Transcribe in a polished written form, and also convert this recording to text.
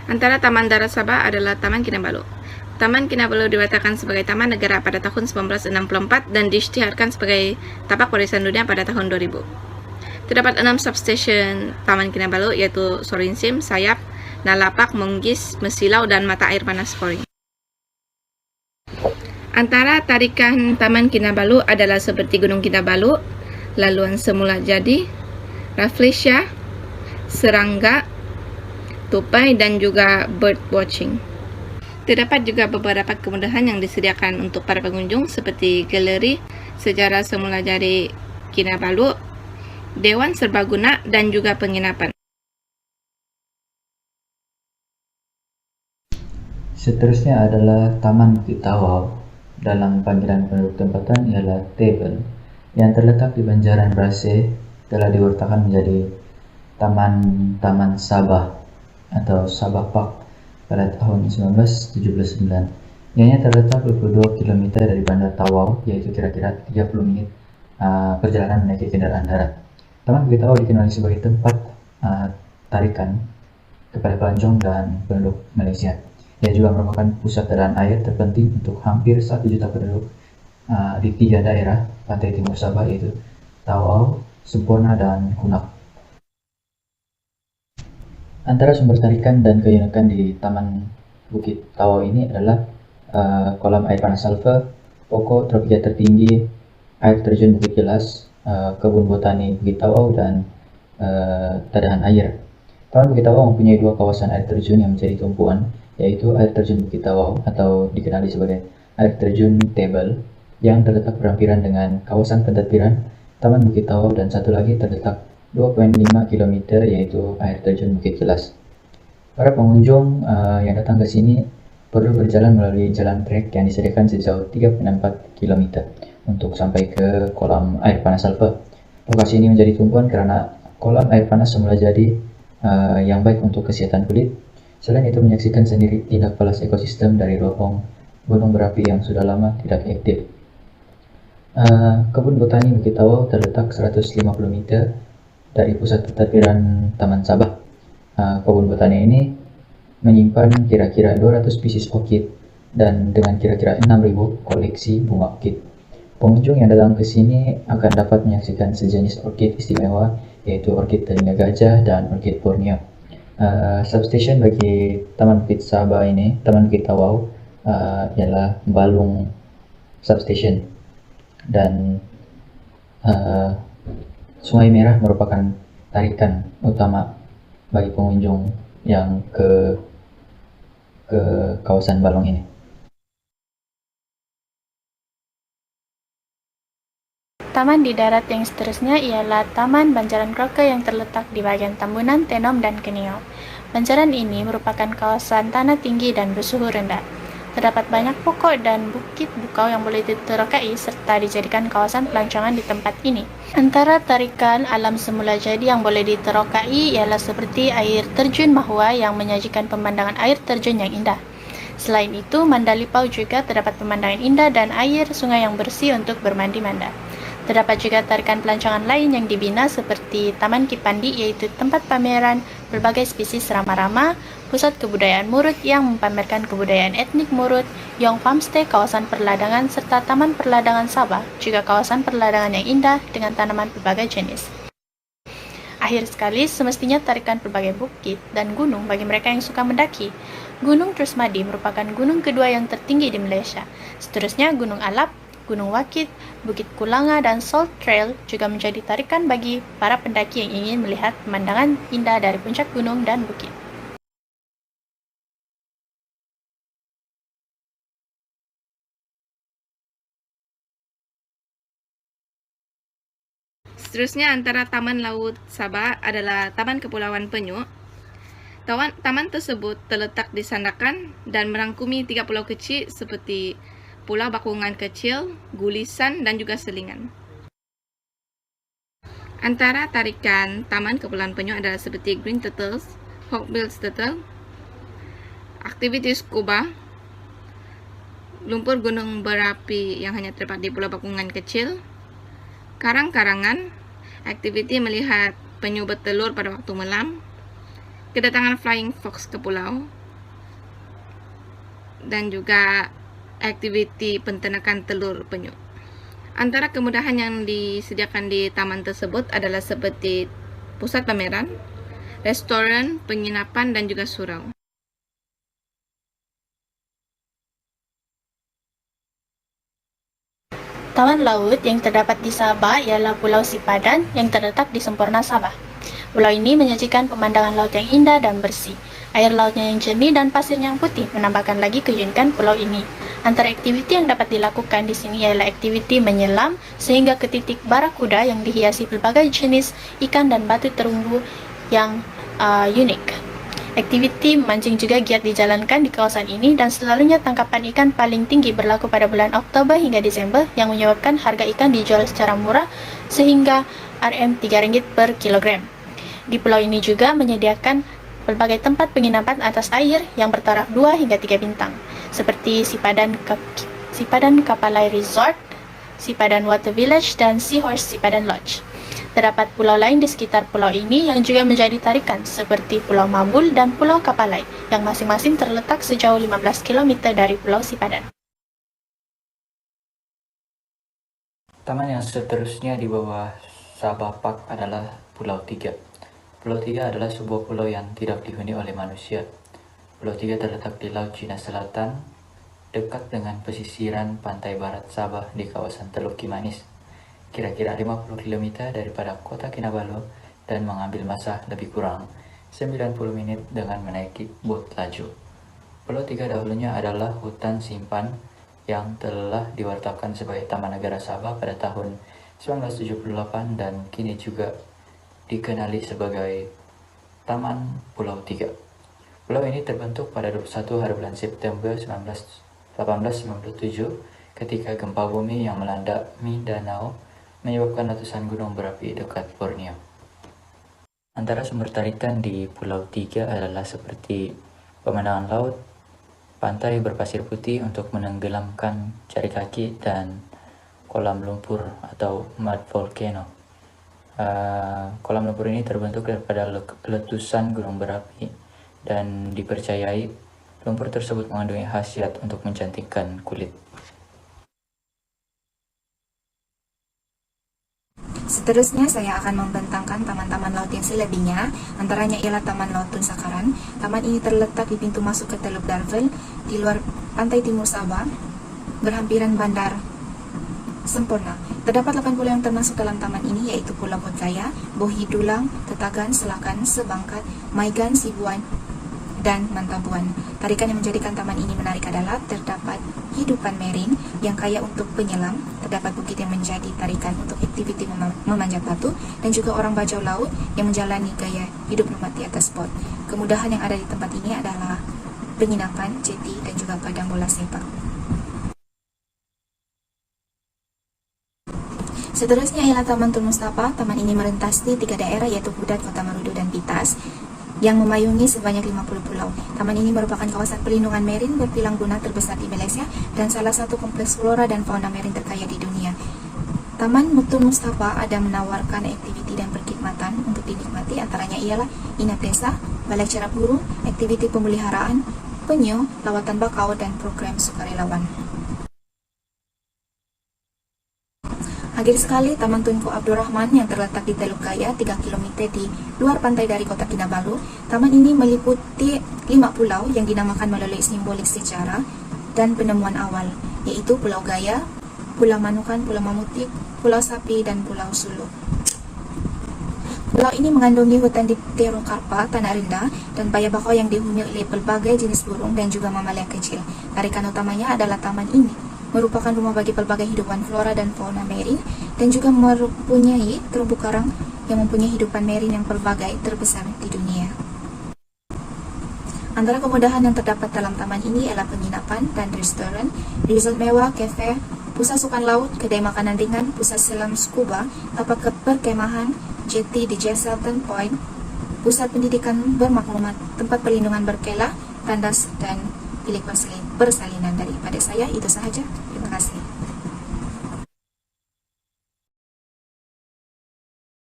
Antara Taman Darat Sabah adalah Taman Kinabalu. Taman Kinabalu dinyatakan sebagai taman negara pada tahun 1964 dan diisytiharkan sebagai tapak warisan dunia pada tahun 2000. Terdapat 6 substation Taman Kinabalu, yaitu Sorinsim, Sayap, Nalapak, Monggis, Mesilau, dan Mata Air Panas Poring. Antara tarikan Taman Kinabalu adalah seperti Gunung Kinabalu, laluan semula jadi, Rafflesia, serangga, tupai, dan juga bird watching. Terdapat juga beberapa kemudahan yang disediakan untuk para pengunjung seperti galeri sejarah semula jadi Kinabalu, Dewan Serbaguna, dan juga penginapan. Seterusnya adalah Taman Bukit Tawau. Dalam panggilan penduduk tempatan ialah Tebel, yang terletak di Banjaran Brase, telah diwartakan menjadi Taman Sabah atau Sabah Park pada tahun 1979. Ianya terletak 22 km dari Bandar Tawau, yaitu kira-kira 30 menit perjalanan menaiki kendaraan darat. Taman Bukit Tawau dikenali sebagai tempat tarikan kepada pelancong dan penduduk Malaysia. Ia juga merupakan pusat aliran air terpenting untuk hampir 1 juta penduduk di 3 daerah pantai timur Sabah, yaitu Tawau, Semporna, dan Kunak. Antara sumber tarikan dan keunikan di Taman Bukit Tawau ini adalah kolam air panas sulfur, pokok tropika tertinggi, air terjun Bukit Jelas, kebun botani Bukit Tawau, dan tadahan air. Taman Bukit Tawau mempunyai 2 kawasan air terjun yang menjadi tumpuan, yaitu air terjun Bukit Tawau atau dikenali sebagai air terjun Tebel yang terletak berhampiran dengan kawasan pentadbiran Taman Bukit Tawau, dan satu lagi terletak 2,5 km yaitu air terjun Bukit Jelas. Para pengunjung yang datang ke sini perlu berjalan melalui jalan trek yang disediakan sejauh 3,4 km untuk sampai ke kolam air panas sulfur. Lokasi ini menjadi tumpuan karena kolam air panas semula jadi yang baik untuk kesehatan kulit. Selain itu, menyaksikan sendiri tindak balas ekosistem dari lohong gunung berapi yang sudah lama tidak aktif. Kebun botani Bukit Tawau terletak 150 meter dari pusat pentadbiran Taman Sabah. Kebun botani ini menyimpan kira-kira 200 spesies orkid dan dengan kira-kira 6.000 koleksi bunga orkid. Pengunjung yang datang ke sini akan dapat menyaksikan sejenis orkid istimewa, yaitu orkid telinga gajah dan orkid Borneo. Substation bagi Taman Bukit Sabah ini, Taman Bukit Tawau, ialah Balung Substation, dan Sungai Merah merupakan tarikan utama bagi pengunjung yang ke kawasan Balong ini. Taman di darat yang seterusnya ialah Taman Banjaran Kroke yang terletak di bagian Tambunan, Tenom, dan Keniau. Banjaran ini merupakan kawasan tanah tinggi dan bersuhu rendah. Terdapat banyak pokok dan bukit bukau yang boleh diterokai serta dijadikan kawasan pelancongan di tempat ini. Antara tarikan alam semula jadi yang boleh diterokai ialah seperti air terjun Mahua yang menyajikan pemandangan air terjun yang indah. Selain itu, Mandalipau juga terdapat pemandangan indah dan air sungai yang bersih untuk bermandi manda. Terdapat juga tarikan pelancongan lain yang dibina seperti Taman Kipandi, yaitu tempat pameran berbagai spesies rama-rama, pusat kebudayaan Murut yang mempamerkan kebudayaan etnik Murut, Yong Farmstay, kawasan perladangan, serta Taman Perladangan Sabah, juga kawasan perladangan yang indah dengan tanaman berbagai jenis. Akhir sekali, semestinya tarikan berbagai bukit dan gunung bagi mereka yang suka mendaki. Gunung Trusmadi merupakan gunung kedua yang tertinggi di Malaysia. Seterusnya Gunung Alap, Gunung Wakit, Bukit Kulanga, dan Salt Trail juga menjadi tarikan bagi para pendaki yang ingin melihat pemandangan indah dari puncak gunung dan bukit. Seterusnya antara Taman Laut Sabah adalah Taman Kepulauan Penyu. Taman tersebut terletak di Sandakan dan merangkumi 3 pulau kecil seperti Pulau Bakungan Kecil, Gulisan, dan juga Selingan. Antara tarikan Taman Kepulauan Penyu adalah seperti Green Turtles, Hawkbill Turtle, aktiviti scuba, lumpur gunung berapi yang hanya terdapat di Pulau Bakungan Kecil, karang-karangan, aktiviti melihat penyu bertelur pada waktu malam, kedatangan Flying Fox ke pulau, dan juga aktiviti penternakan telur penyu. Antara kemudahan yang disediakan di taman tersebut adalah seperti pusat pameran, restoran, penginapan, dan juga surau. Taman laut yang terdapat di Sabah ialah Pulau Sipadan yang terletak di Sempurna, Sabah. Pulau ini menyajikan pemandangan laut yang indah dan bersih. Air lautnya yang jernih dan pasirnya yang putih menambahkan lagi keunikan pulau ini. Antara aktiviti yang dapat dilakukan di sini ialah aktiviti menyelam sehingga ke titik barakuda yang dihiasi berbagai jenis ikan dan batu terumbu yang unik. Aktiviti memancing juga giat dijalankan di kawasan ini dan selalunya tangkapan ikan paling tinggi berlaku pada bulan Oktober hingga Desember yang menyebabkan harga ikan dijual secara murah sehingga Rp3 per kilogram. Di pulau ini juga menyediakan berbagai tempat penginapan atas air yang bertaraf 2 hingga 3 bintang seperti Sipadan Kapalai Resort, Sipadan Water Village, dan Seahorse Sipadan Lodge. Terdapat pulau lain di sekitar pulau ini yang juga menjadi tarikan seperti Pulau Mabul dan Pulau Kapalai yang masing-masing terletak sejauh 15 km dari Pulau Sipadan. Taman yang seterusnya di bawah Sabah Park adalah Pulau Tiga. Pulau Tiga adalah sebuah pulau yang tidak dihuni oleh manusia. Pulau Tiga terletak di Laut Cina Selatan, dekat dengan pesisiran pantai barat Sabah di kawasan Teluk Kimanis. Kira-kira 50 km daripada kota Kinabalu dan mengambil masa lebih kurang 90 menit dengan menaiki bot laju. Pulau Tiga dahulunya adalah hutan simpan yang telah diwartakan sebagai Taman Negara Sabah pada tahun 1978 dan kini juga dikenali sebagai Taman Pulau Tiga. Pulau ini terbentuk pada 21 hari bulan September 1897 ketika gempa bumi yang melanda Mindanao menyebabkan letusan gunung berapi dekat Borneo. Antara sumber tarikan di Pulau Tiga adalah seperti pemandangan laut, pantai berpasir putih untuk menenggelamkan jari kaki, dan kolam lumpur atau mud volcano. Kolam lumpur ini terbentuk daripada letusan gunung berapi dan dipercayai lumpur tersebut mengandung khasiat untuk mencantikkan kulit. Seterusnya saya akan membentangkan taman-taman laut yang selebihnya, antaranya ialah Taman Laut Tun Sakaran. Taman ini terletak di pintu masuk ke Teluk Darvel di luar pantai timur Sabah, berhampiran bandar Sempurna. Terdapat 8 pulau yang termasuk dalam taman ini, yaitu Pulau Bodgaya, Bohidulang, Tetagan, Selakan, Sebangkat, Maigan, Sibuan, dan Mantabuan. Tarikan yang menjadikan taman ini menarik adalah terdapat hidupan marine yang kaya untuk penyelam, terdapat bukit yang menjadi tarikan untuk aktiviti memanjat batu, dan juga orang bajau laut yang menjalani gaya hidup nomad di atas bot. Kemudahan yang ada di tempat ini adalah penginapan, jeti, dan juga padang bola sepak. Seterusnya ialah Taman Tun Mustafa. Taman ini merentasi 3 daerah yaitu Kudat, Kota Marudu, dan Pitas yang memayungi sebanyak 50 pulau. Taman ini merupakan kawasan perlindungan marine berpilang guna terbesar di Malaysia dan salah satu kompleks flora dan fauna marine terkaya di dunia. Taman Tun Mustafa ada menawarkan aktiviti dan perkhidmatan untuk dinikmati, antaranya ialah inap desa, balai cerap burung, aktiviti pemeliharaan penyu, lawatan bakau, dan program sukarelawan. Akhir sekali, Taman Tunku Abdul Rahman yang terletak di Teluk Gaya, 3 km di luar pantai dari kota Kinabalu. Taman ini meliputi 5 pulau yang dinamakan melalui simbolik sejarah dan penemuan awal, yaitu Pulau Gaya, Pulau Manukan, Pulau Mamutik, Pulau Sapi, dan Pulau Sulu. Pulau ini mengandungi hutan dipterokarpa, tanah rendah, dan bayah bakau yang dihuni oleh berbagai jenis burung dan juga mamalia kecil. Tarikan utamanya adalah taman ini merupakan rumah bagi pelbagai hidupan flora dan fauna marine dan juga mempunyai terumbu karang yang mempunyai hidupan marine yang pelbagai terbesar di dunia. Antara kemudahan yang terdapat dalam taman ini ialah penginapan dan restoran, resort mewah, kafe, pusat sukan laut, kedai makanan ringan, pusat selam scuba, tempat perkemahan, jetty di Jesselton Point, pusat pendidikan bermaklumat, tempat perlindungan berkelah, tandas, dan bilik persalinan. Daripada saya, itu sahaja.